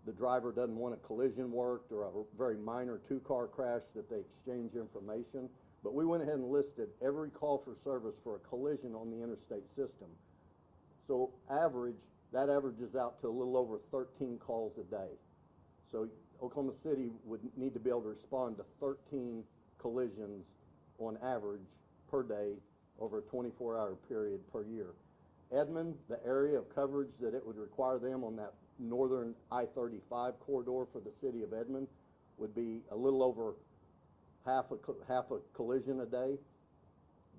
the driver doesn't want a collision worked or a very minor two-car crash that they exchange information. But we went ahead and listed every call for service for a collision on the interstate system. So that averages out to a little over 13 calls a day. So Oklahoma City would need to be able to respond to 13 collisions on average per day over a 24-hour period per year. Edmond, the area of coverage that it would require them on that northern I-35 corridor for the city of Edmond would be a little over half a collision a day.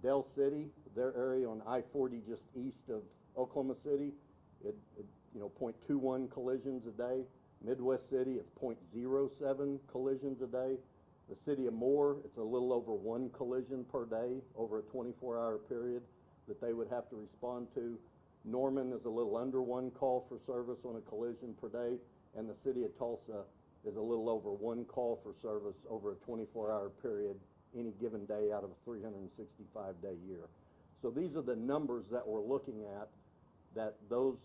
Del City, their area on I-40 just east of Oklahoma City, 0.21 collisions a day. Midwest City, it's 0.07 collisions a day. The city of Moore, it's a little over 1 collision per day over a 24-hour period that they would have to respond to. Norman is a little under 1 call for service on a collision per day, and the city of Tulsa is a little over 1 call for service over a 24-hour period any given day out of a 365-day year. So these are the numbers that we're looking at, that those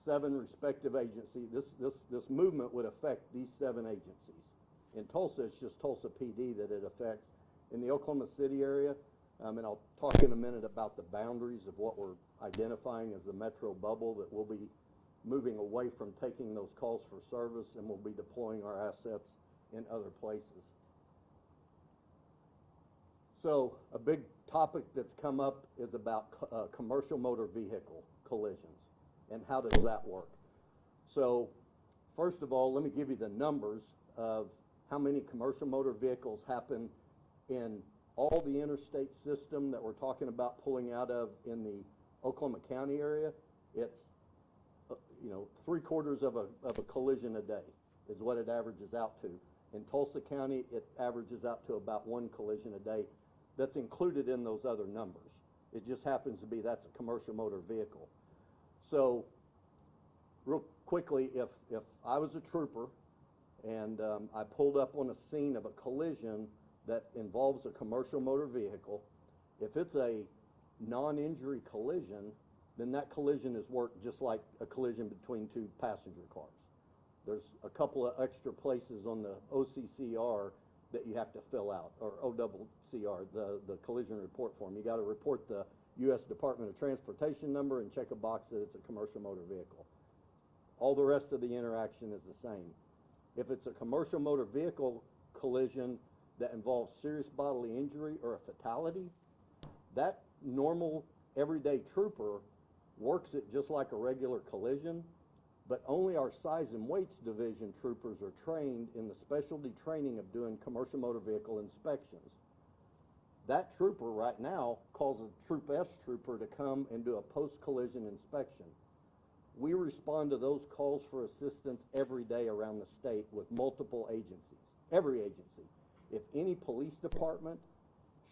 7 respective agencies, this movement would affect these 7 agencies. In Tulsa, it's just Tulsa PD that it affects. In the Oklahoma City area, and I'll talk in a minute about the boundaries of what we're identifying as the metro bubble, that we'll be moving away from taking those calls for service, and we'll be deploying our assets in other places. So a big topic that's come up is about commercial motor vehicle collisions and how does that work. So first of all, let me give you the numbers of how many commercial motor vehicles happen in all the interstate system that we're talking about pulling out of in the Oklahoma County area. It's 3/4 of a collision a day is what it averages out to. In Tulsa County, it averages out to about 1 collision a day. That's included in those other numbers. It just happens to be that's a commercial motor vehicle. So real quickly, if I was a trooper and I pulled up on a scene of a collision that involves a commercial motor vehicle, if it's a non-injury collision, then that collision is worked just like a collision between 2 passenger cars. There's a couple of extra places on the OCCR that you have to fill out, or OCCR, the collision report form. You got to report the U.S. Department of Transportation number and check a box that it's a commercial motor vehicle. All the rest of the interaction is the same. If it's a commercial motor vehicle collision that involves serious bodily injury or a fatality, that normal everyday trooper works it just like a regular collision, but only our size and weights division troopers are trained in the specialty training of doing commercial motor vehicle inspections. That trooper right now calls a Troop S trooper to come and do a post-collision inspection. We respond to those calls for assistance every day around the state with multiple agencies, every agency. If any police department,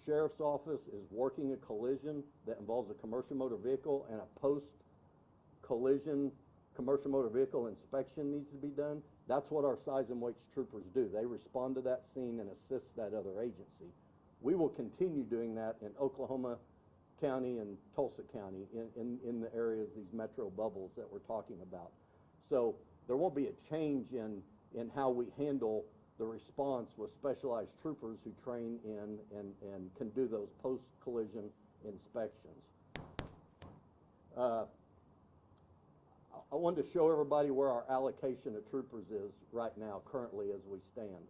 sheriff's office is working a collision that involves a commercial motor vehicle and a post-collision commercial motor vehicle inspection needs to be done, that's what our size and weights troopers do. They respond to that scene and assist that other agency. We will continue doing that in Oklahoma County and Tulsa County in the areas, these metro bubbles that we're talking about. So there won't be a change in how we handle the response with specialized troopers who train in and can do those post-collision inspections. I wanted to show everybody where our allocation of troopers is right now, currently as we stand.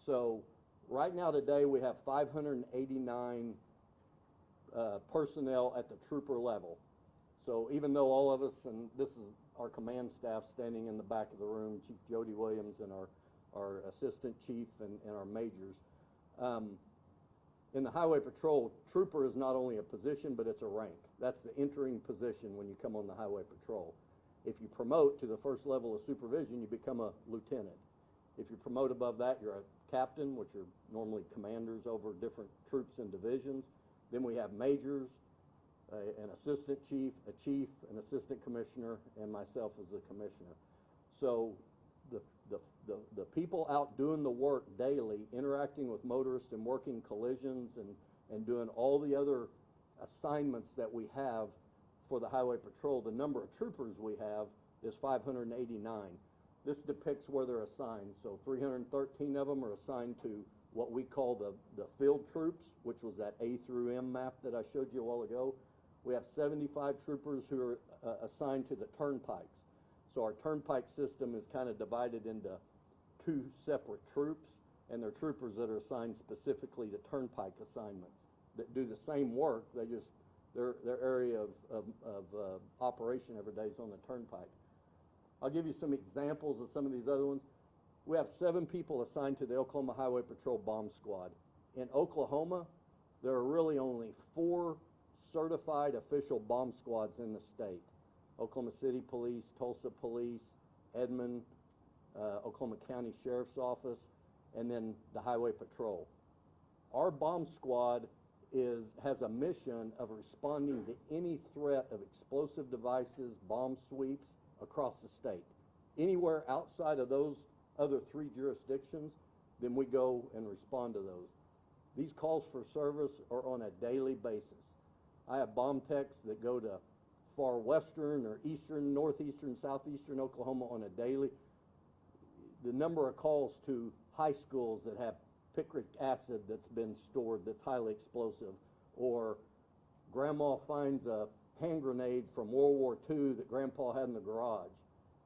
So right now today we have 589 personnel at the trooper level. So even though all of us, and this is our command staff standing in the back of the room, Chief Jody Williams and our assistant chief and our majors. In the highway patrol, trooper is not only a position, but it's a rank. That's the entering position when you come on the highway patrol. If you promote to the first level of supervision, you become a lieutenant. If you promote above that, you're a captain, which are normally commanders over different troops and divisions. Then we have majors, an assistant chief, a chief, an assistant commissioner, and myself as the commissioner. So the people out doing the work daily, interacting with motorists and working collisions and doing all the other assignments that we have for the highway patrol, the number of troopers we have is 589. This depicts where they're assigned. So 313 of them are assigned to what we call the field troops, which was that A through M map that I showed you a while ago. We have 75 troopers who are assigned to the turnpikes. So our turnpike system is kind of divided into two separate troops, and they're troopers that are assigned specifically to turnpike assignments that do the same work. They just, their area of operation every day is on the turnpike. I'll give you some examples of some of these other ones. We have 7 people assigned to the Oklahoma Highway Patrol Bomb Squad. In Oklahoma, there are really only 4 certified official bomb squads in the state. Oklahoma City Police, Tulsa Police, Edmond, Oklahoma County Sheriff's Office, and then the Highway Patrol. Our bomb squad has a mission of responding to any threat of explosive devices, bomb sweeps across the state. Anywhere outside of those other 3 jurisdictions, then we go and respond to those. These calls for service are on a daily basis. I have bomb techs that go to far western or eastern, northeastern, southeastern Oklahoma on a daily. The number of calls to high schools that have picric acid that's been stored that's highly explosive, or grandma finds a hand grenade from World War II that grandpa had in the garage.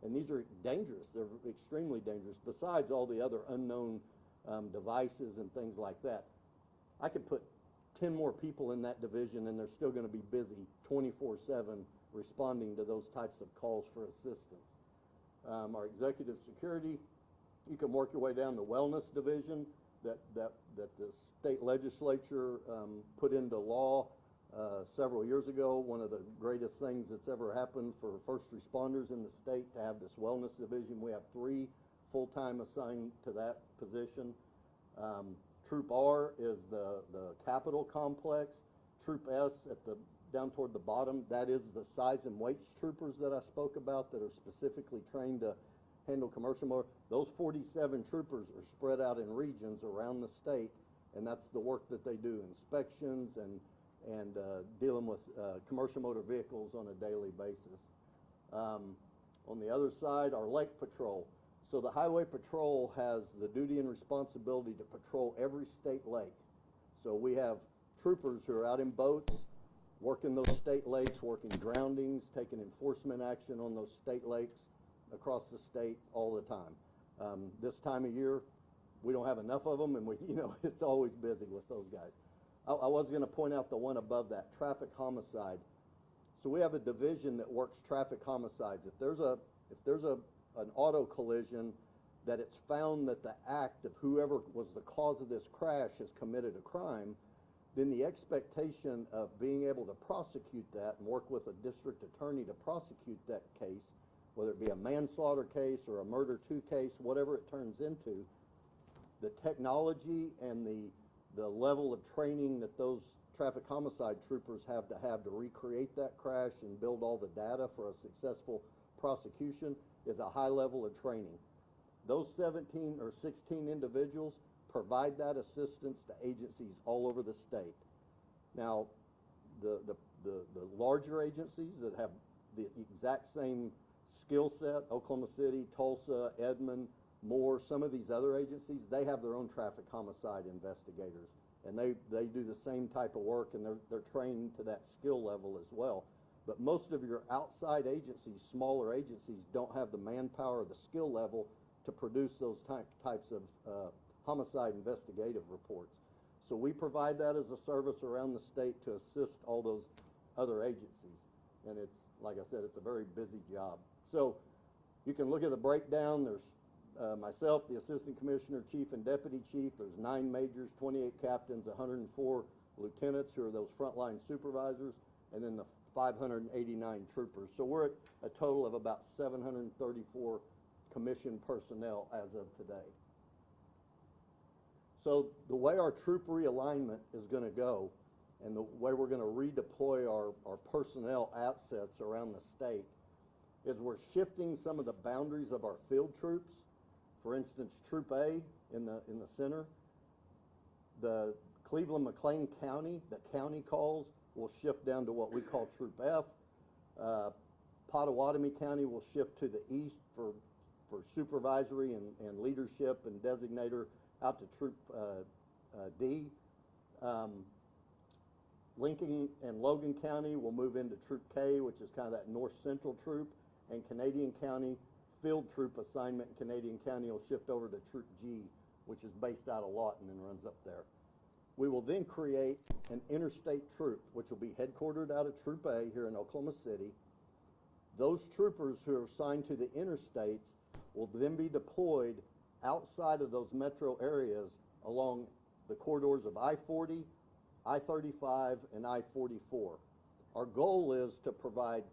And these are dangerous. They're extremely dangerous, besides all the other unknown devices and things like that. I could put 10 more people in that division and they're still going to be busy 24/7 responding to those types of calls for assistance. Our executive security, you can work your way down the wellness division that the state legislature put into law several years ago. One of the greatest things that's ever happened for first responders in the state to have this wellness division. We have 3 full-time assigned to that position. Troop R is the Capitol complex. Troop S down toward the bottom, that is the size and weights troopers that I spoke about that are specifically trained to handle commercial motor. Those 47 troopers are spread out in regions around the state, and that's the work that they do, inspections and dealing with commercial motor vehicles on a daily basis. On the other side, our lake patrol. So the Highway Patrol has the duty and responsibility to patrol every state lake. So we have troopers who are out in boats, working those state lakes, working groundings, taking enforcement action on those state lakes across the state all the time. This time of year, we don't have enough of them, and it's always busy with those guys. I was going to point out the one above that, traffic homicide. So we have a division that works traffic homicides. If there's an auto collision that it's found that the act of whoever was the cause of this crash has committed a crime, then the expectation of being able to prosecute that and work with a district attorney to prosecute that case, whether it be a manslaughter case or a murder 2 case, whatever it turns into, the technology and the level of training that those traffic homicide troopers have to recreate that crash and build all the data for a successful prosecution is a high level of training. Those 17 or 16 individuals provide that assistance to agencies all over the state. Now, the larger agencies that have the exact same skill set, Oklahoma City, Tulsa, Edmond, Moore, some of these other agencies, they have their own traffic homicide investigators, and they do the same type of work, and they're trained to that skill level as well. But most of your outside agencies, smaller agencies, don't have the manpower or the skill level to produce those types of homicide investigative reports. So we provide that as a service around the state to assist all those other agencies. And it's, like I said, it's a very busy job. So you can look at the breakdown. There's myself, the assistant commissioner, chief, and deputy chief. There's 9 majors, 28 captains, 104 lieutenants who are those frontline supervisors, and then the 589 troopers. So we're at a total of about 734 commissioned personnel as of today. So the way our troop realignment is going to go, and the way we're going to redeploy our personnel assets around the state, is we're shifting some of the boundaries of our field troops. For instance, Troop A in the center, the Cleveland-McLean County, the county calls, will shift down to what we call Troop F. Pottawatomie County will shift to the east for for supervisory and leadership and designator out to Troop D. Lincoln and Logan County will move into Troop K, which is kind of that north central troop, and Canadian County field troop assignment in Canadian County will shift over to Troop G, which is based out of Lawton and runs up there. We will then create an interstate troop, which will be headquartered out of Troop A here in Oklahoma City. Those troopers who are assigned to the interstates will then be deployed outside of those metro areas along the corridors of I-40, I-35, and I-44. Our goal is to provide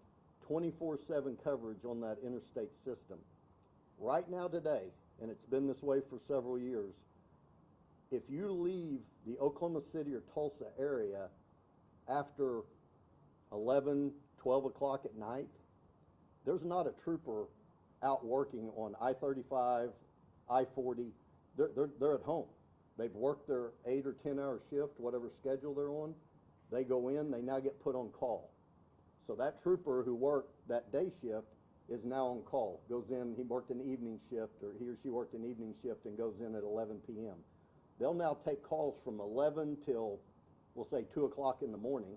24/7 coverage on that interstate system. Right now today, and it's been this way for several years, if you leave the Oklahoma City or Tulsa area after 11, 12 o'clock at night, there's not a trooper out working on I-35, I-40. They're at home. They've worked their 8 or 10 hour shift, whatever schedule they're on. They go in, they now get put on call. So that trooper who worked that day shift is now on call. Goes in, he worked an evening shift, or he or she worked an evening shift and goes in at 11 p.m. They'll now take calls from 11 till, we'll say, 2 o'clock in the morning.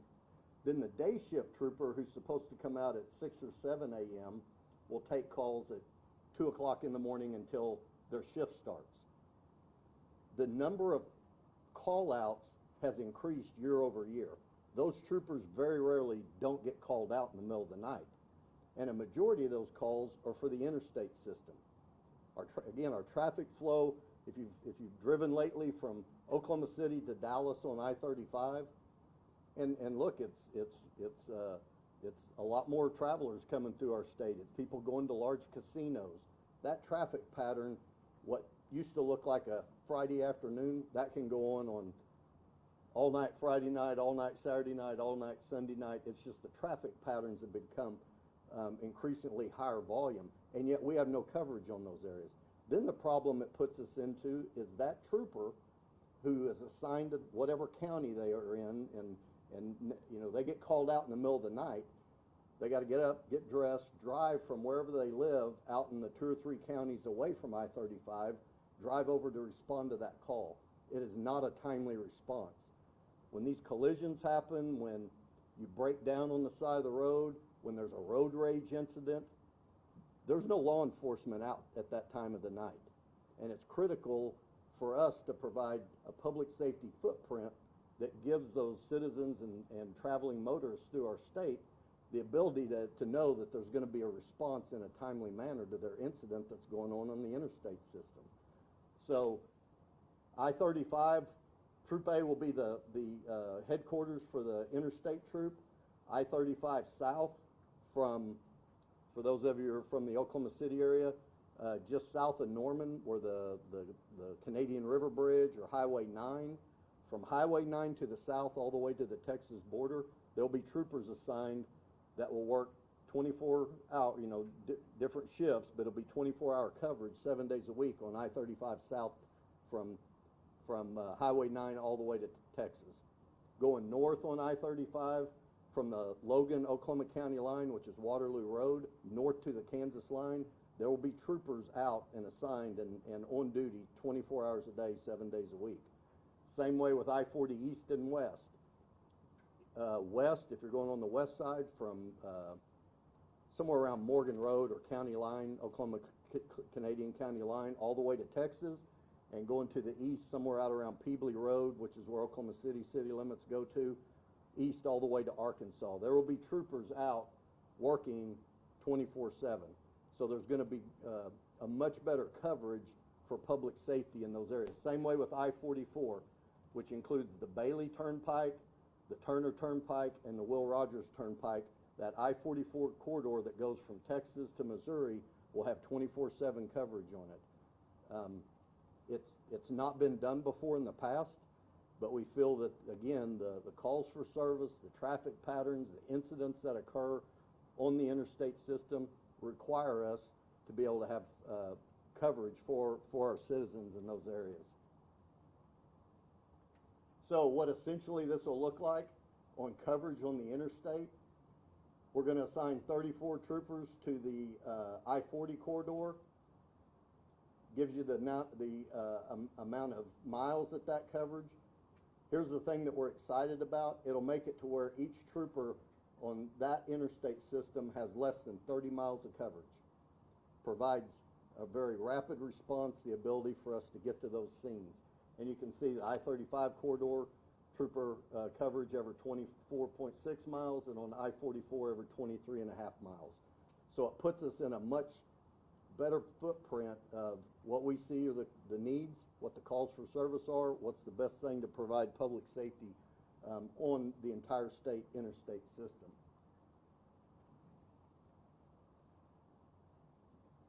Then the day shift trooper, who's supposed to come out at 6 or 7 a.m., will take calls at 2 o'clock in the morning until their shift starts. The number of call-outs has increased year over year. Those troopers very rarely don't get called out in the middle of the night. And a majority of those calls are for the interstate system. Again, our traffic flow, if you've driven lately from Oklahoma City to Dallas on I-35, and look, it's a lot more travelers coming through our state. It's people going to large casinos. That traffic pattern, what used to look like a Friday afternoon, that can go on all night Friday night, all night Saturday night, all night Sunday night. It's just the traffic patterns have become increasingly higher volume, and yet we have no coverage on those areas. Then the problem it puts us into is that trooper who is assigned to whatever county they are in, and you know, they get called out in the middle of the night. They got to get up, get dressed, drive from wherever they live out in the 2 or 3 counties away from I-35, drive over to respond to that call. It is not a timely response. When these collisions happen, when you break down on the side of the road, when there's a road rage incident, there's no law enforcement out at that time of the night. And it's critical for us to provide a public safety footprint that gives those citizens and traveling motorists through our state the ability to know that there's going to be a response in a timely manner to their incident that's going on the interstate system. So I-35, Troop A will be the headquarters for the interstate troop. I-35 south for those of you who are from the Oklahoma City area, just south of Norman, where the Canadian River Bridge or Highway 9. From Highway 9 to the south all the way to the Texas border, there'll be troopers assigned that will work 24 hour, different shifts, but it'll be 24-hour coverage 7 days a week on I-35 south from Highway 9 all the way to Texas. Going north on I-35 from the Logan, Oklahoma County line, which is Waterloo Road, north to the Kansas line, there will be troopers out and assigned and on duty 24 hours a day, 7 days a week. Same way with I-40 east and west. West, if you're going on the west side from somewhere around Morgan Road or County Line, Oklahoma Canadian County Line, all the way to Texas, and going to the east somewhere out around Peebly Road, which is where Oklahoma City city limits go to, east all the way to Arkansas. There will be troopers out working 24/7. So there's going to be a much better coverage for public safety in those areas. Same way with I-44, which includes the Bailey Turnpike, the Turner Turnpike, and the Will Rogers Turnpike. That I-44 corridor that goes from Texas to Missouri will have 24/7 coverage on it. It's not been done before in the past, but we feel that, again, the calls for service, the traffic patterns, the incidents that occur on the interstate system require us to be able to have coverage for our citizens in those areas. So what essentially this will look like on coverage on the interstate, we're going to assign 34 troopers to the I-40 corridor, gives you the amount of miles at that coverage. Here's the thing that we're excited about. It'll make it to where each trooper on that interstate system has less than 30 miles of coverage. Provides a very rapid response, the ability for us to get to those scenes. And you can see the I-35 corridor, trooper coverage every 24.6 miles, and on I-44 every 23.5 miles. So it puts us in a much better footprint of what we see are the needs, what the calls for service are, what's the best thing to provide public safety on the entire state interstate system.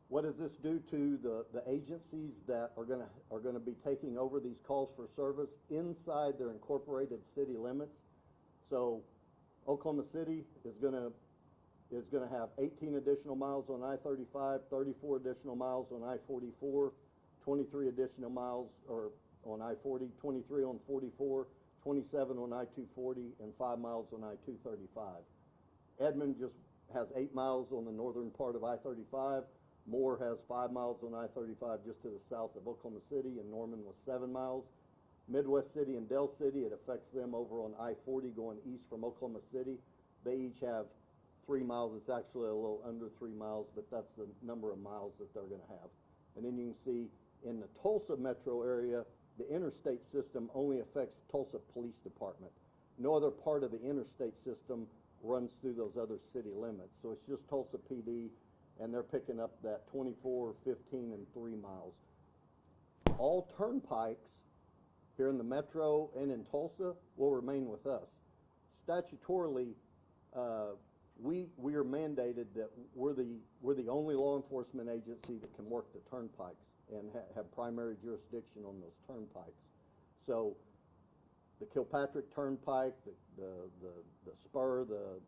What does this do to the agencies that are going to be taking over these calls for service inside their incorporated city limits? So Oklahoma City is going to have 18 additional miles on I-35, 34 additional miles on I-44, 23 additional miles on I-40, 23 on 44, 27 on I-240, and 5 miles on I-235. Edmond just has 8 miles on the northern part of I-35. Moore has 5 miles on I-35 just to the south of Oklahoma City, and Norman was 7 miles. Midwest City and Del City, it affects them over on I-40 going east from Oklahoma City. They each have 3 miles. It's actually a little under 3 miles, but that's the number of miles that they're going to have. And then you can see in the Tulsa metro area, the interstate system only affects Tulsa Police Department. No other part of the interstate system runs through those other city limits. So it's just Tulsa PD, and they're picking up that 24, 15, and 3 miles. All turnpikes here in the metro and in Tulsa will remain with us. Statutorily, we are mandated that we're the only law enforcement agency that can work the turnpikes and have primary jurisdiction on those turnpikes. So the Kilpatrick Turnpike, the spur, the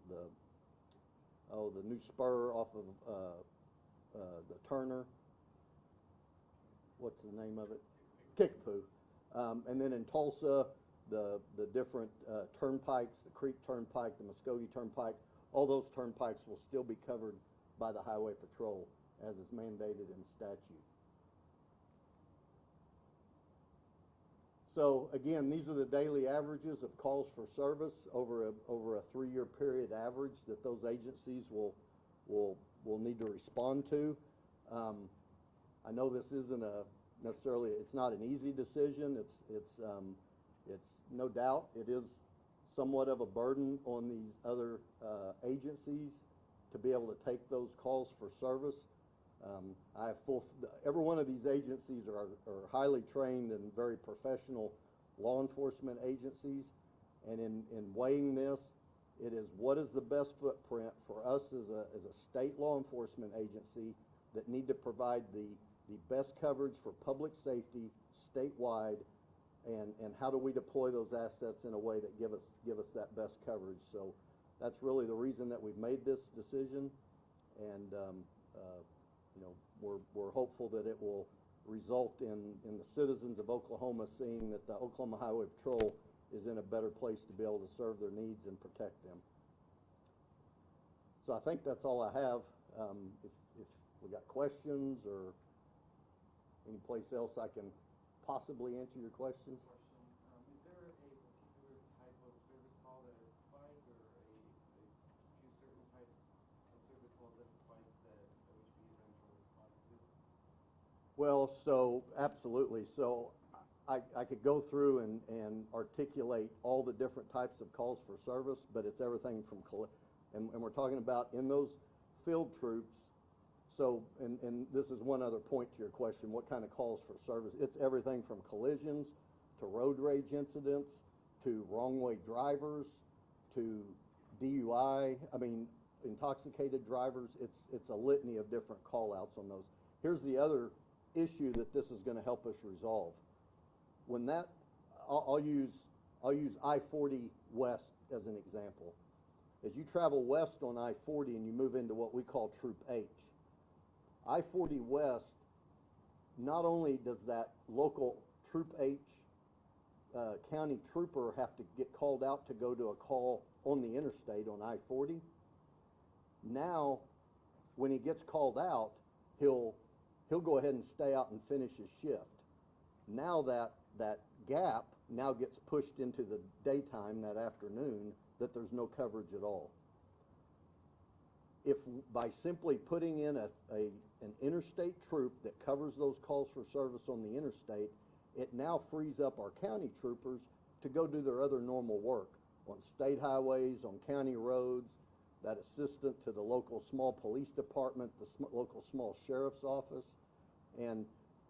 new spur off of the Turner, what's the name of it? Kickapoo. And then in Tulsa, the different turnpikes, the Creek Turnpike, the Muskogee Turnpike, all those turnpikes will still be covered by the Highway Patrol as is mandated in statute. So again, these are the daily averages of calls for service over a 3-year period average that those agencies will need to respond to. I know this isn't necessarily, it's not an easy decision. It's no doubt, it is somewhat of a burden on these other agencies to be able to take those calls for service. Every one of these agencies are highly trained and very professional law enforcement agencies, and in weighing this, it is what is the best footprint for us as a state law enforcement agency that need to provide the best coverage for public safety statewide, and how do we deploy those assets in a way that give us that best coverage. So that's really the reason that we've made this decision, and you know, we're hopeful that it will result in the citizens of Oklahoma seeing that the Oklahoma Highway Patrol is in a better place to be able to serve their needs and protect them. So I think that's all I have. If we got questions or any place else I can possibly answer your questions. Is there a particular type of service call that is spiked, or a few certain types of service calls that spike that which we eventually respond to? Well, so absolutely. So I could go through and articulate all the different types of calls for service, but it's everything from, and we're talking about in those field troops. So, and this is one other point to your question, what kind of calls for service? It's everything from collisions to road rage incidents to wrong-way drivers to DUI, I mean, intoxicated drivers. It's a litany of different call-outs on those. Here's the other issue that this is going to help us resolve. When that, I'll use I-40 west as an example. As you travel west on I-40 and you move into what we call Troop H, I-40 west, not only does that local Troop H county trooper have to get called out to go to a call on the interstate on I-40, now when he gets called out, he'll he'll go ahead and stay out and finish his shift. Now that gap now gets pushed into the daytime that afternoon, that there's no coverage at all. If by simply putting in an interstate troop that covers those calls for service on the interstate, it now frees up our county troopers to go do their other normal work on state highways, on county roads, that assistant to the local small police department, the local small sheriff's office. And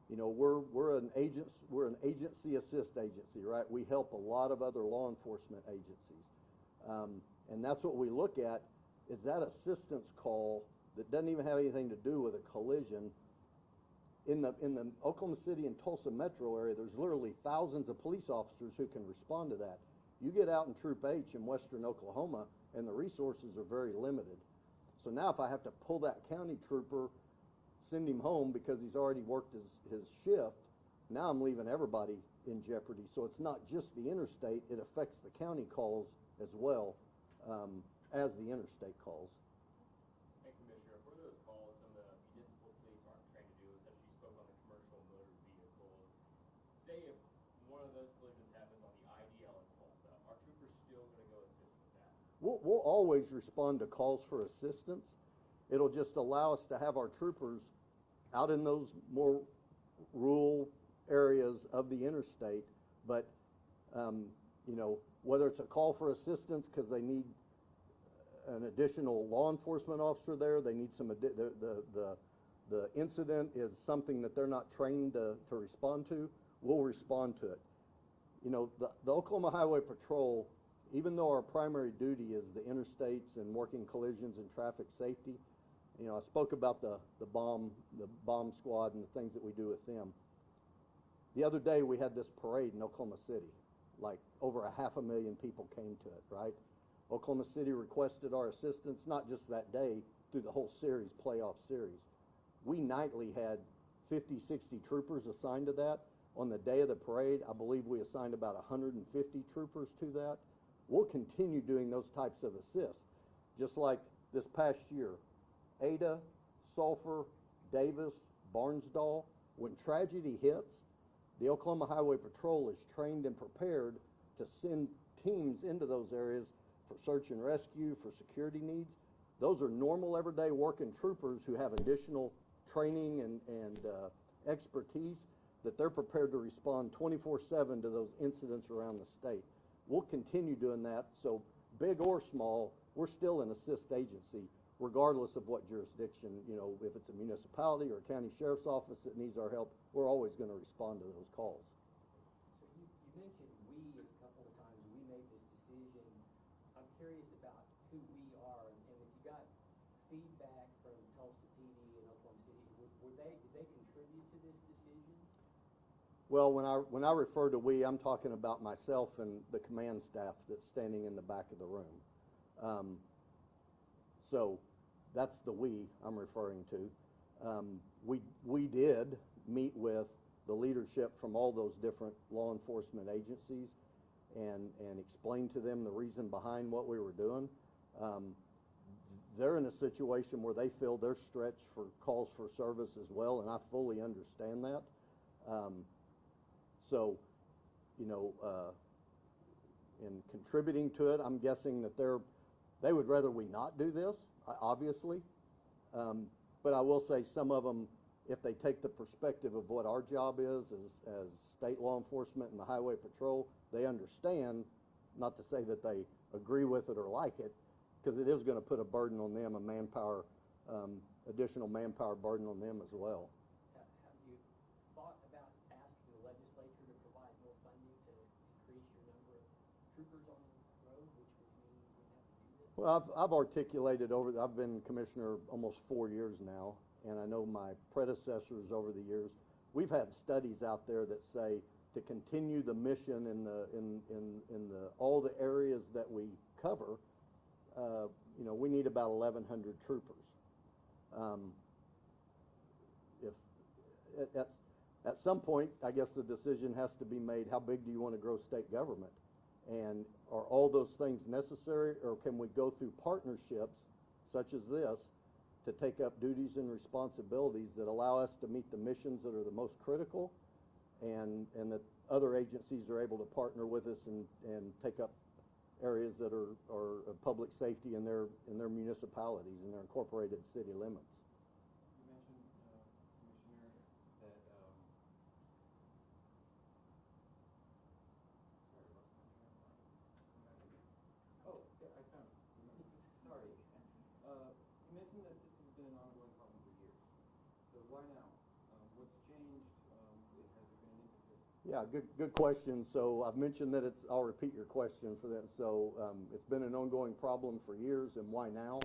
you know, we're an agency assist agency, right? We help a lot of other law enforcement agencies. And that's what we look at, is that assistance call that doesn't even have anything to do with a collision. In the Oklahoma City and Tulsa metro area, there's literally thousands of police officers who can respond to that. You get out in Troop H in western Oklahoma, and the resources are very limited. So now if I have to pull that county trooper, send him home because he's already worked his shift, now I'm leaving everybody in jeopardy. So it's not just the interstate, it affects the county calls as well as the interstate calls. And Commissioner, for those calls, some of the municipal police aren't trained to do, such as you spoke on the commercial motor vehicles. Say if one of those collisions happens on the IDL in Tulsa, are troopers still going to go assist with that? We'll always respond to calls for assistance. It'll just allow us to have our troopers out in those more rural areas of the interstate. But, you know, whether it's a call for assistance because they need an additional law enforcement officer there, they need some, the incident is something that they're not trained to respond to, we'll respond to it. You know, the Oklahoma Highway Patrol, even though our primary duty is the interstates and working collisions and traffic safety, you know, I spoke about the bomb squad and the things that we do with them. The other day we had this parade in Oklahoma City. Like over 500,000 people came to it, right? Oklahoma City requested our assistance, not just that day, through the whole series, playoff series. We nightly had 50, 60 troopers assigned to that. On the day of the parade, I believe we assigned about 150 troopers to that. We'll continue doing those types of assists. Just like this past year, Ada, Sulphur, Davis, Barnsdall, when tragedy hits, the Oklahoma Highway Patrol is trained and prepared to send teams into those areas for search and rescue, for security needs. Those are normal everyday working troopers who have additional training and expertise that they're prepared to respond 24/7 to those incidents around the state. We'll continue doing that, so big or small, we're still an assist agency, regardless of what jurisdiction, you know, if it's a municipality or a county sheriff's office that needs our help, we're always going to respond to those calls. So you mentioned we a couple of times, we made this decision. I'm curious about who we are, and if you got feedback from Tulsa PD and Oklahoma City, did they contribute to this decision? Well, when I refer to we, I'm talking about myself and the command staff that's standing in the back of the room. So that's the we I'm referring to. We did meet with the leadership from all those different law enforcement agencies and explain to them the reason behind what we were doing. They're in a situation where they feel they're stretched for calls for service as well, and I fully understand that. So, you know, in contributing to it, I'm guessing that they would rather we not do this, obviously. But I will say some of them, if they take the perspective of what our job is as state law enforcement and the Highway Patrol, they understand, not to say that they agree with it or like it, because it is going to put a burden on them, a manpower, additional manpower burden on them as well. Have you thought about asking the legislature to provide more funding to increase your number of troopers on the road, which would mean you wouldn't have to do this? Well, I've articulated I've been commissioner almost 4 years now, and I know my predecessors over the years, we've had studies out there that say to continue the mission in all the areas that we cover, you know, we need about 1,100 troopers. If at some point, I guess the decision has to be made, how big do you want to grow state government? And are all those things necessary, or can we go through partnerships such as this to take up duties and responsibilities that allow us to meet the missions that are the most critical, and that other agencies are able to partner with us and take up areas that are of public safety in their municipalities, in their incorporated city limits. You mentioned, Commissioner, that sorry, what's my train of thought? Oh, yeah, I found it. Sorry. You mentioned that this has been an ongoing problem for years. So why now? What's changed? Has there been an impetus? Yeah, good question. So I've mentioned that I'll repeat your question for that. So it's been an ongoing problem for years, and why now?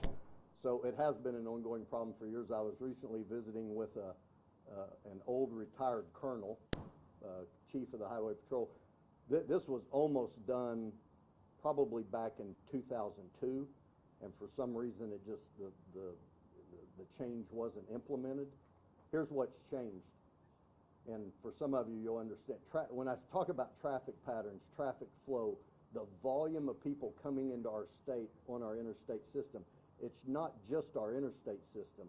So it has been an ongoing problem for years. I was recently visiting with an old retired colonel, chief of the Highway Patrol. This was almost done probably back in 2002, and for some reason it just, the change wasn't implemented. Here's what's changed. And for some of you, you'll understand. When I talk about traffic patterns, traffic flow, the volume of people coming into our state on our interstate system, it's not just our interstate system.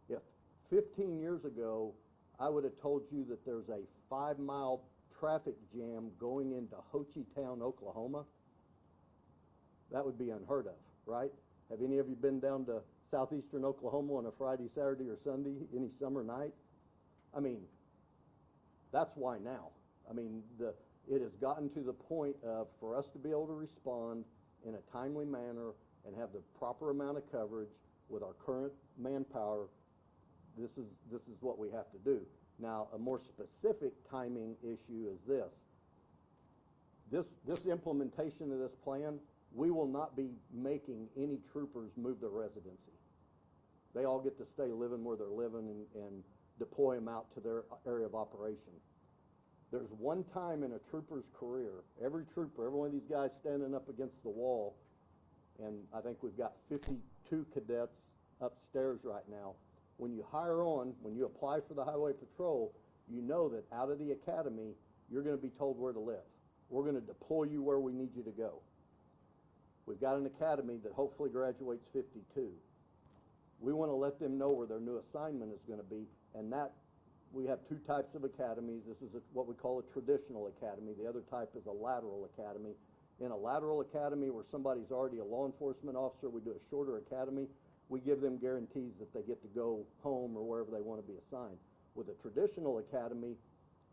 If 15 years ago, I would have told you that there's a 5-mile traffic jam going into Ho Chi Town, Oklahoma, that would be unheard of, right? Have any of you been down to southeastern Oklahoma on a Friday, Saturday, or Sunday, any summer night? I mean, that's why now. I mean, it has gotten to the point of, for us to be able to respond in a timely manner and have the proper amount of coverage with our current manpower, this is what we have to do. Now, a more specific timing issue is this. This implementation of this plan, we will not be making any troopers move their residency. They all get to stay living where they're living and deploy them out to their area of operation. There's one time in a trooper's career, every trooper, every one of these guys standing up against the wall, and I think we've got 52 cadets upstairs right now. When you hire on, when you apply for the Highway Patrol, you know that out of the academy, you're going to be told where to live. We're going to deploy you where we need you to go. We've got an academy that hopefully graduates 52. We want to let them know where their new assignment is going to be, and that we have two types of academies. This is what we call a traditional academy. The other type is a lateral academy. In a lateral academy where somebody's already a law enforcement officer, we do a shorter academy. We give them guarantees that they get to go home or wherever they want to be assigned. With a traditional academy,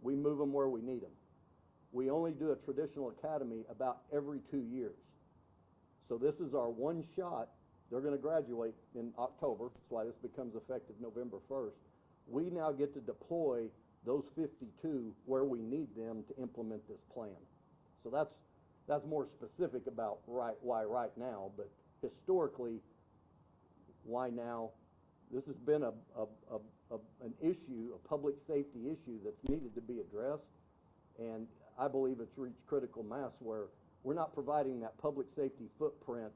we move them where we need them. We only do a traditional academy about every 2 years. So this is our one shot. They're going to graduate in October. That's why this becomes effective November 1st. We now get to deploy those 52 where we need them to implement this plan. So that's more specific about why right now, but historically, why now? This has been an issue, a public safety issue that's needed to be addressed, and I believe it's reached critical mass where we're not providing that public safety footprint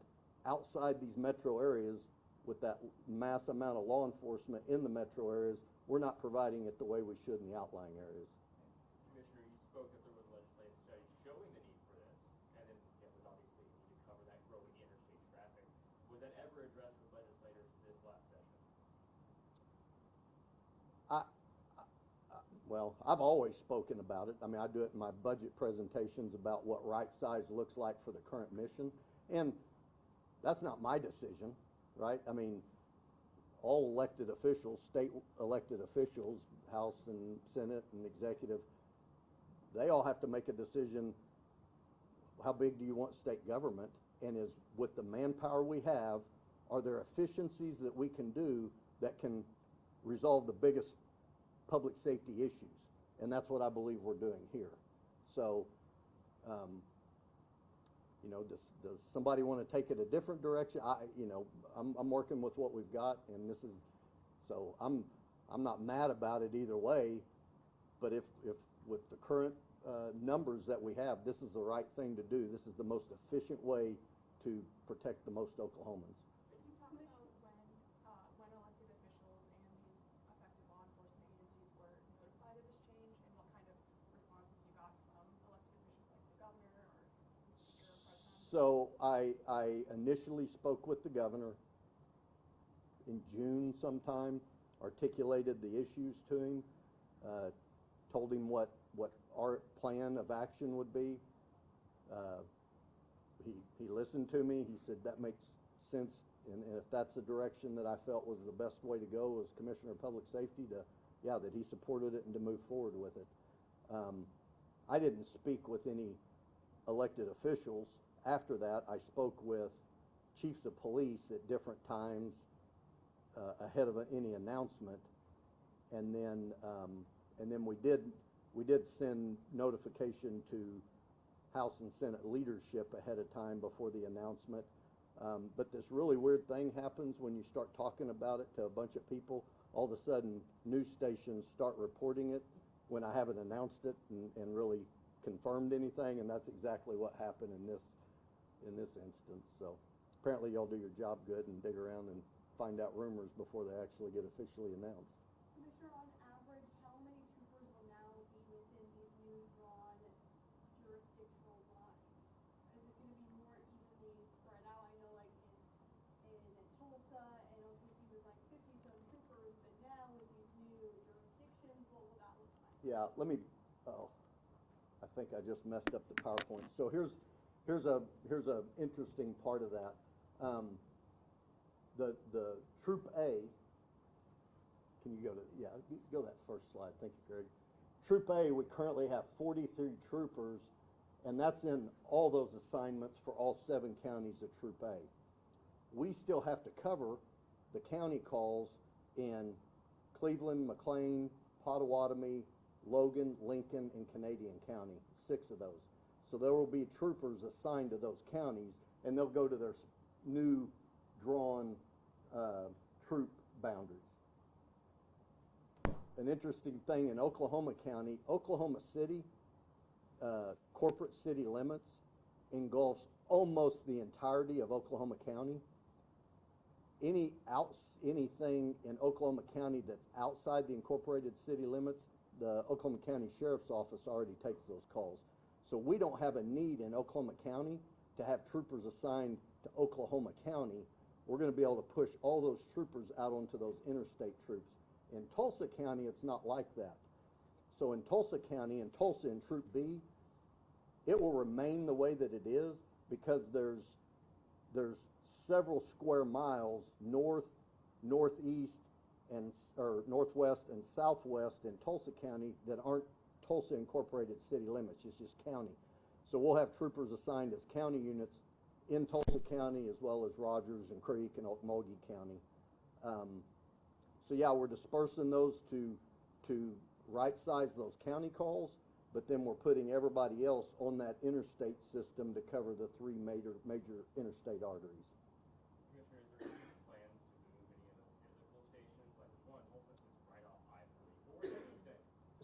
outside these metro areas with that mass amount of law enforcement in the metro areas. We're not providing it the way we should in the outlying areas. Commissioner, you spoke that there was a legislative study showing the need for this, and then it was obviously need to cover that growing interstate traffic. Was that ever addressed with legislators this last session? Well, I've always spoken about it. I mean, I do it in my budget presentations about what right size looks like for the current mission, and that's not my decision, right? I mean, all elected officials, state elected officials, House and Senate and executive, they all have to make a decision. How big do you want state government? And is with the manpower we have, are there efficiencies that we can do that can resolve the biggest public safety issues? And that's what I believe we're doing here. So, you know, does somebody want to take it a different direction? I'm working with what we've got, and this is, so I'm not mad about it either way. But if with the current numbers that we have, this is the right thing to do. This is the most efficient way to protect the most Oklahomans. Can you talk about when elected officials and these affected law enforcement agencies were notified of this change, and what kind of responses you got from elected officials like the governor or the speaker or president? So I initially spoke with the governor in June sometime, articulated the issues to him, told him what our plan of action would be. He listened to me. He said that makes sense, and if that's the direction that I felt was the best way to go as Commissioner of Public Safety, that he supported it and to move forward with it. I didn't speak with any elected officials. After that, I spoke with chiefs of police at different times ahead of any announcement, and then we did send notification to House and Senate leadership ahead of time before the announcement. But this really weird thing happens when you start talking about it to a bunch of people. All of a sudden, news stations start reporting it when I haven't announced it and really confirmed anything, and that's exactly what happened in this instance. So apparently y'all do your job good and dig around and find out rumors before they actually get officially announced. Commissioner, on average, how many troopers will now be within these new drawn jurisdictional lines? Is it gonna be more evenly spread out? I know like in Tulsa and OKC was like 50-some troopers, but now with these new jurisdictions, what will that look like? Yeah, I think I just messed up the PowerPoint. So here's a interesting part of that. The Troop A, can you go that first slide, thank you, Greg. Troop A, we currently have 43 troopers, and that's in all those assignments for all 7 counties of Troop A. We still have to cover the county calls in Cleveland, McLean, Pottawatomie, Logan, Lincoln, and Canadian County, 6 of those. So there will be troopers assigned to those counties, and they'll go to their new drawn troop boundaries. An interesting thing in Oklahoma County, Oklahoma City, corporate city limits engulfs almost the entirety of Oklahoma County. Anything in Oklahoma County that's outside the incorporated city limits, the Oklahoma County Sheriff's Office already takes those calls. So we don't have a need in Oklahoma County to have troopers assigned to Oklahoma County. We're going to be able to push all those troopers out onto those interstate troops. In Tulsa County, it's not like that. So in Tulsa County, in Tulsa in Troop B, it will remain the way that it is because there's several square miles north, northeast, or northwest and southwest in Tulsa County that aren't Tulsa incorporated city limits. It's just county. So we'll have troopers assigned as county units in Tulsa County as well as Rogers and Creek and Okmulgee County. So yeah, we're dispersing those to right size those county calls, but then we're putting everybody else on that interstate system to cover the 3 major interstate arteries. Commissioner, is there any plans to move any of the physical stations? Like the one in Tulsa sits right off I-44.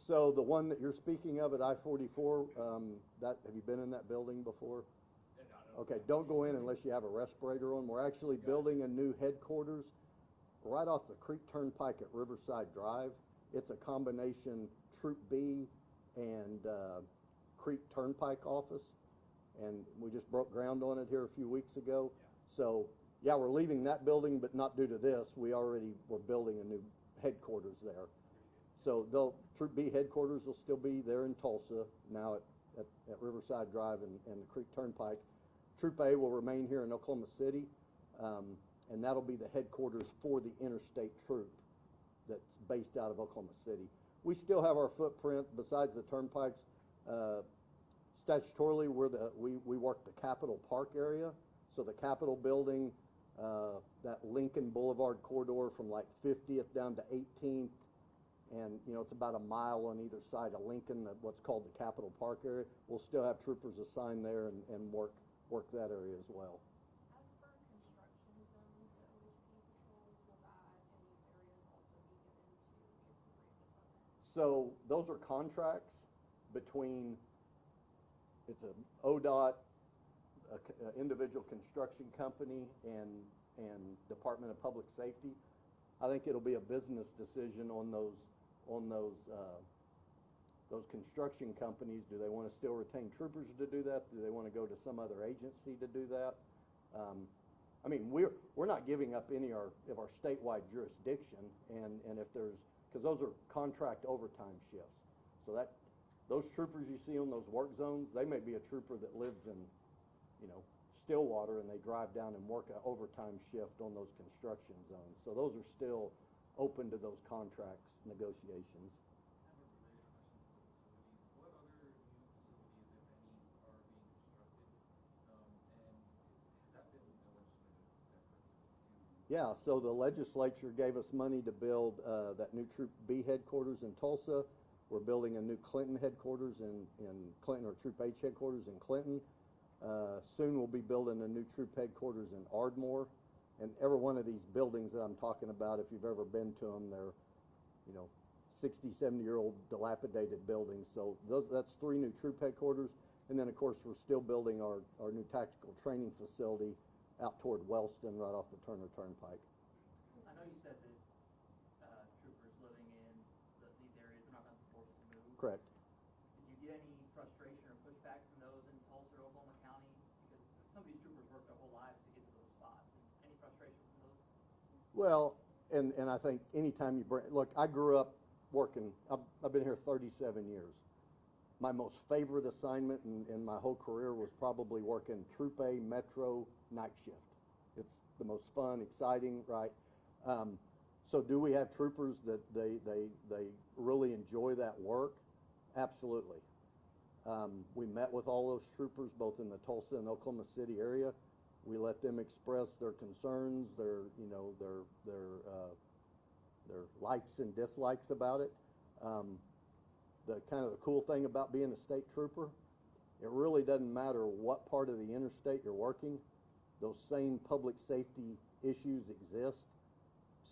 So the one that you're speaking of at I-44, have you been in that building before? No. Okay, don't go in unless you have a respirator on. We're actually building a new headquarters right off the Creek Turnpike at Riverside Drive. It's a combination Troop B and Creek Turnpike office, and we just broke ground on it here a few weeks ago. Yeah. So yeah, we're leaving that building, but not due to this. We already were building a new headquarters there. So Troop B headquarters will still be there in Tulsa, now at Riverside Drive and the Creek Turnpike. Troop A will remain here in Oklahoma City, and that'll be the headquarters for the interstate troop that's based out of Oklahoma City. We still have our footprint besides the turnpikes. Statutorily, we work the Capitol Park area, so the Capitol building, that Lincoln Boulevard corridor from like 50th down to 18th, and it's about a mile on either side of Lincoln, what's called the Capitol Park area. We'll still have troopers assigned there and work that area as well. As for construction zones, the OHP patrols, will that in these areas also be given to the appropriate department? So those are contracts between, it's an ODOT, a individual construction company, and Department of Public Safety. I think it'll be a business decision on those construction companies. Do they want to still retain troopers to do that? Do they want to go to some other agency to do that? I mean, we're not giving up any of our statewide jurisdiction, and if there's, because those are contract overtime shifts. So those troopers you see on those work zones, they may be a trooper that lives in, you know, Stillwater, and they drive down and work an overtime shift on those construction zones. So those are still open to those contracts negotiations. I have a related question for the facilities. What other new facilities, if any, are being constructed? And has that been a legislative effort to? Yeah, so the legislature gave us money to build that new Troop B headquarters in Tulsa. We're building a new Clinton headquarters in Clinton, or Troop H headquarters in Clinton. Soon we'll be building a new troop headquarters in Ardmore. And every one of these buildings that I'm talking about, if you've ever been to them, they're, you know, 60, 70-year-old dilapidated buildings. So that's 3 new troop headquarters. And then, of course, we're still building our new tactical training facility out toward Wellston, right off the Turner Turnpike. I know you said that troopers living in these areas are not going to be forced to move. Correct. Did you get any frustration or pushback from those in Tulsa or Oklahoma County? Because some of these troopers work their whole lives to get to those spots. And any frustration from those? Well, and I think anytime you bring, look, I grew up working, I've been here 37 years. My most favorite assignment in my whole career was probably working Troop A Metro night shift. It's the most fun, exciting, right? So do we have troopers that they really enjoy that work? Absolutely. We met with all those troopers, both in the Tulsa and Oklahoma City area. We let them express their concerns, their likes and dislikes about it. The kind of the cool thing about being a state trooper, it really doesn't matter what part of the interstate you're working. Those same public safety issues exist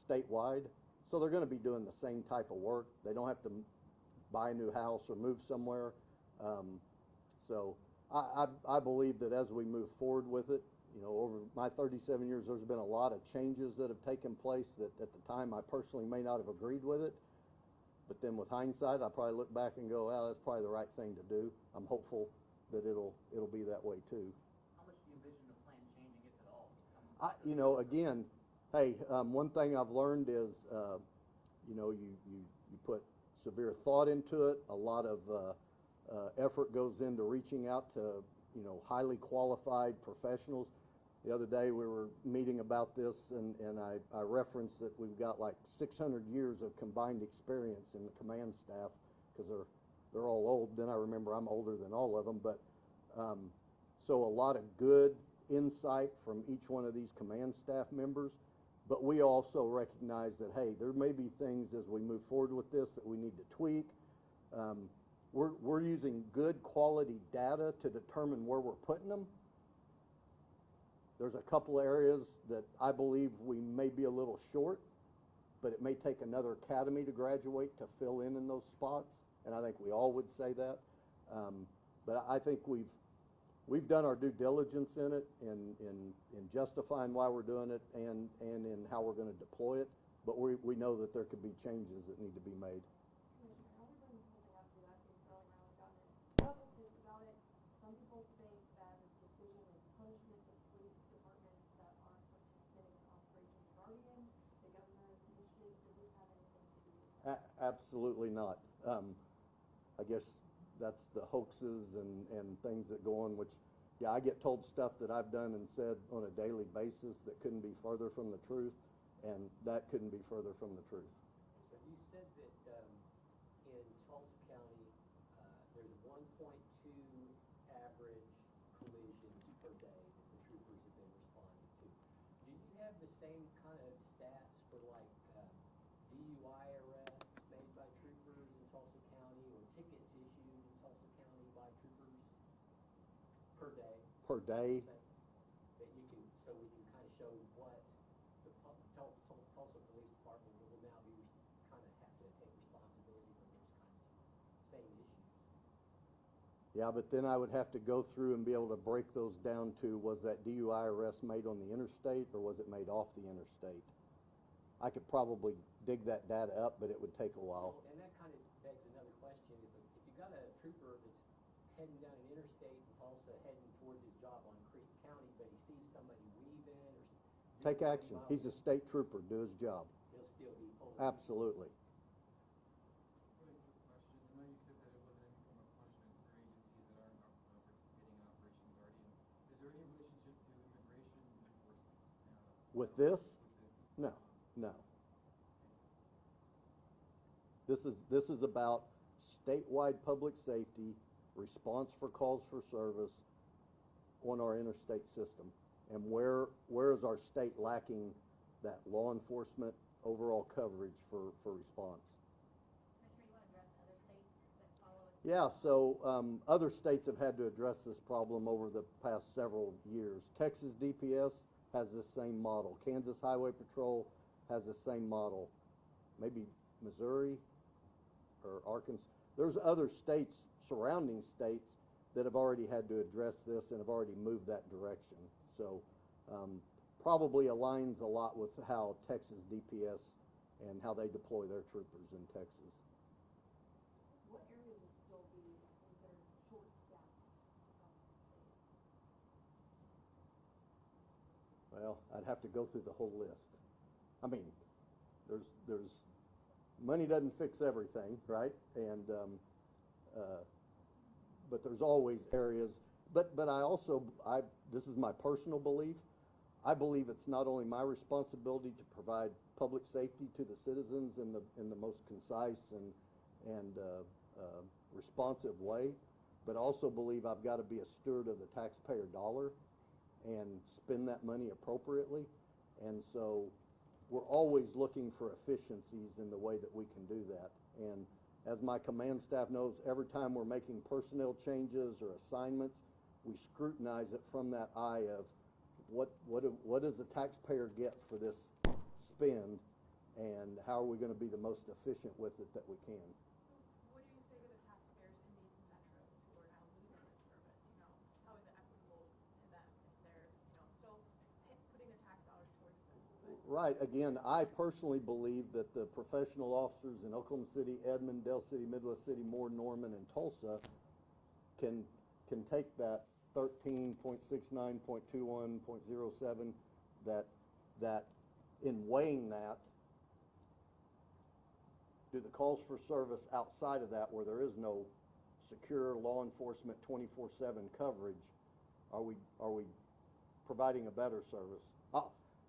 statewide, so they're going to be doing the same type of work. They don't have to buy a new house or move somewhere. So I believe that as we move forward with it, you know, over my 37 years, there's been a lot of changes that have taken place that at the time I personally may not have agreed with it. But then with hindsight, I probably look back and go, well, that's probably the right thing to do. I'm hopeful that it'll be that way too. How much do you envision the plan changing, if at all? You know, again, hey, one thing I've learned is, you know, you put severe thought into it. A lot of effort goes into reaching out to, you know, highly qualified professionals. The other day we were meeting about this, and I referenced that we've got like 600 years of combined experience in the command staff, because they're all old. Then I remember I'm older than all of them, but so a lot of good insight from each one of these command staff members. But we also recognize that, hey, there may be things as we move forward with this that we need to tweak. We're using good quality data to determine where we're putting them. There's a couple of areas that I believe we may be a little short, but it may take another academy to graduate to fill in those spots, and I think we all would say that. But I think we've done our due diligence in it, in justifying why we're doing it, and in how we're going to deploy it. But we know that there could be changes that need to be made. Commissioner, I'll be bringing something up to you. I've been going around. We've gotten a couple tweets about it. Some people think that this decision is punishment to police departments that aren't participating in Operation Guardian, the governor's initiative. Does this have anything to do with that? Absolutely not. I guess that's the hoaxes and things that go on, which, yeah, I get told stuff that I've done and said on a daily basis that couldn't be further from the truth, and that couldn't be further from the truth. So you said that in Tulsa County, there's 1.2 average collisions per day that the troopers have been responding to. Do you have the same kind of stats for like DUI arrests made by troopers in Tulsa County, or tickets issued in Tulsa County by troopers per day? Per day? That you can, so we can kind of show what the Tulsa Police Department will now be kind of have to take responsibility for those kinds of same issues. Yeah, but then I would have to go through and be able to break those down to, was that DUI arrest made on the interstate or was it made off the interstate? I could probably dig that data up, but it would take a while. Well, and that kind of begs another question. If you got a trooper that's heading down an interstate in Tulsa, heading towards his job on Creek County, but he sees somebody weaving or take action. He's a state trooper, do his job. He'll still be holding. Absolutely. Really quick question. I know you said that it wasn't any form of punishment for agencies that aren't participating in Operation Guardian. Is there any relationship to immigration enforcement? With this? With this? No, no. This is about statewide public safety, response for calls for service on our interstate system. And where is our state lacking that law enforcement overall coverage for response? Commissioner, you want to address other states that follow us? Yeah, so other states have had to address this problem over the past several years. Texas DPS has the same model. Kansas Highway Patrol has the same model. Maybe Missouri or Arkansas. There's other states, surrounding states, that have already had to address this and have already moved that direction. So probably aligns a lot with how Texas DPS and how they deploy their troopers in Texas. What areas will still be considered short-staffed across the state? Well, I'd have to go through the whole list. I mean, there's money doesn't fix everything, right? And but there's always areas. But this is my personal belief. I believe it's not only my responsibility to provide public safety to the citizens in the most concise and responsive way, but also believe I've got to be a steward of the taxpayer dollar and spend that money appropriately. And so we're always looking for efficiencies in the way that we can do that. And as my command staff knows, every time we're making personnel changes or assignments, we scrutinize it from that eye of what does the taxpayer get for this spend, and how are we going to be the most efficient with it that we can. So what do you say to the taxpayers in these metros who are now losing this service? You know, how is it equitable to them if they're, you know, still putting their tax dollars towards this? But Right. Again, I personally believe that the professional officers in Oklahoma City, Edmond, Dale City, Midwest City, Moore, Norman, and Tulsa can take that 13.69.21.07 that in weighing that, do the calls for service outside of that where there is no secure law enforcement 24/7 coverage, are we providing a better service? I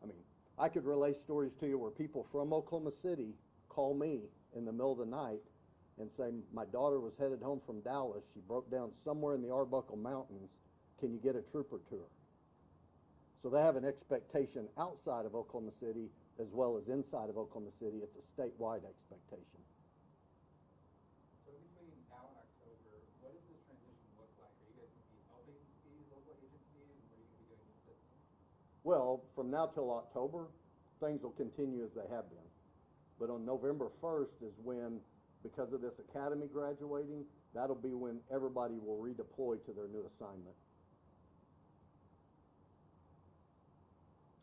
mean, I could relay stories to you where people from Oklahoma City call me in the middle of the night and say, my daughter was headed home from Dallas. She broke down somewhere in the Arbuckle Mountains. Can you get a trooper to her? So they have an expectation outside of Oklahoma City as well as inside of Oklahoma City. It's a statewide expectation. So between now and October, what does this transition look like? Are you guys going to be helping these local agencies, and what are you going to be doing in the system? Well, from now till October, things will continue as they have been. But on November 1st is when, because of this academy graduating, that'll be when everybody will redeploy to their new assignment.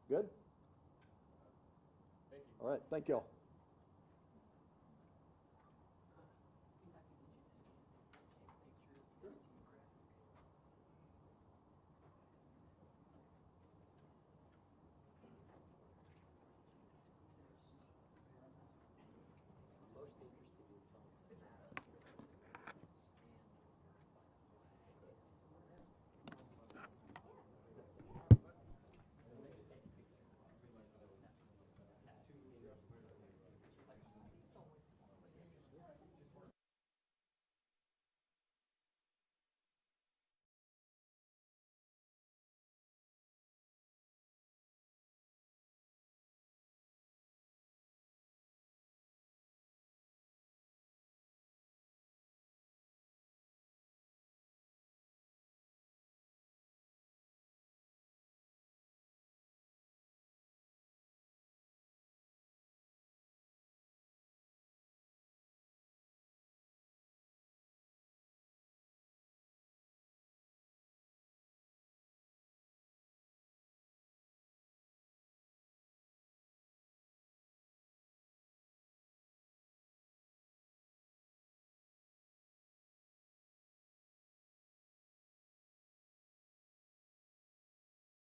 Good? Thank you. All right, thank y'all.